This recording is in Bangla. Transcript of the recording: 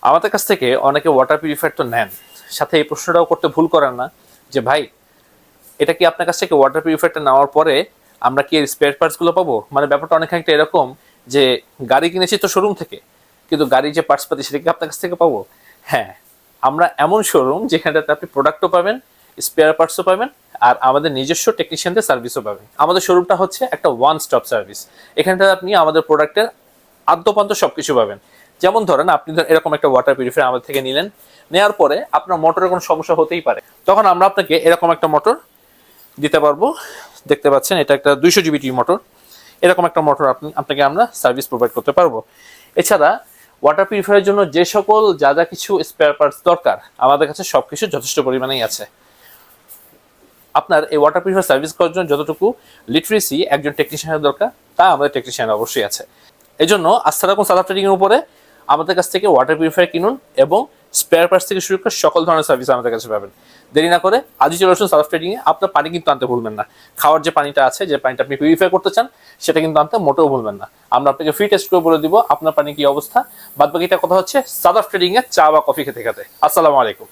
আমাদের কাছ থেকে অনেকে ওয়াটার পিউরিফায়ার তো নেন, সাথে এই প্রশ্নটাও করতে ভুল করেন না যে ভাই এটা কি আপনার কাছ থেকে ওয়াটার পিউরিফায়ারটা নেওয়ার পরে আমরা কি এর স্পেয়ার পার্টসগুলো পাবো? মানে ব্যাপারটা অনেকখানিকটা এরকম যে গাড়ি কিনেছি তো শোরুম থেকে, কিন্তু গাড়ির যে পার্টস পাতি সেটা কি আপনার কাছ থেকে পাবো? হ্যাঁ, আমরা এমন শোরুম যেখানটাতে আপনি প্রোডাক্টও পাবেন, স্পেয়ার পার্টসও পাবেন, আর আমাদের নিজস্ব টেকনিশিয়ানদের সার্ভিসও পাবেন। আমাদের শোরুমটা হচ্ছে একটা ওয়ান স্টপ সার্ভিস। এখানটাতে আপনি আমাদের প্রোডাক্টের আদ্যপান্ত সবকিছু পাবেন। যেমন ধরেন আপনি এরকম একটা ওয়াটার পিউরিফায়ার আমাদের থেকে নিলেন, নেওয়ার পরে আপনার মোটরের কোনো সমস্যা হতেই পারে, তখন আমরা আপনাকে এরকম একটা মোটর দিতে পারবো। দেখতে পাচ্ছেন এটা একটা 200 জিবিটি মোটর। এরকম একটা মোটর আপনাকে আমরা সার্ভিস প্রোভাইড করতে পারবো। এছাড়া ওয়াটার পিউরিফায়ারের জন্য যে সকল যা যা কিছু স্পেয়ার পার্টস দরকার আমাদের কাছে সবকিছু যথেষ্ট পরিমাণেই আছে। আপনার এই ওয়াটার পিউরিফায়ার সার্ভিস করার জন্য যতটুকু লিটারেসি একজন টেকনিশিয়ানের দরকার তা আমাদের টেকনিশিয়ান অবশ্যই আছে। এই জন্য আস্থা রাখুন সাদাব ট্রেডিং এর উপরে। আমাদের কাছ থেকে ওয়াটার পিউরিফায়ার কিনুন এবং স্পেয়ার পার্টস থেকে শুরু করে সকল ধরনের সার্ভিস আমাদের কাছে পাবেন। দেরি না করে আজই চলে আসুন সাদাব ট্রেডিং এ। আপনার পানি কিন্তু আনতে ভুলবেন না। খাওয়ার যে পানিটা আছে, যে পানিটা আপনি পিউরিফাই করতে চান, সেটা কিন্তু আনতে মোটেও ভুলবেন না। আমরা আপনাকে ফ্রি টেস্ট করে বলে দিব আপনার পানি কি অবস্থা। বাদ বাকিটা কথা হচ্ছে সাদাব ট্রেডিং এ চা বা কফি খেতে খেতে। আসসালামু আলাইকুম।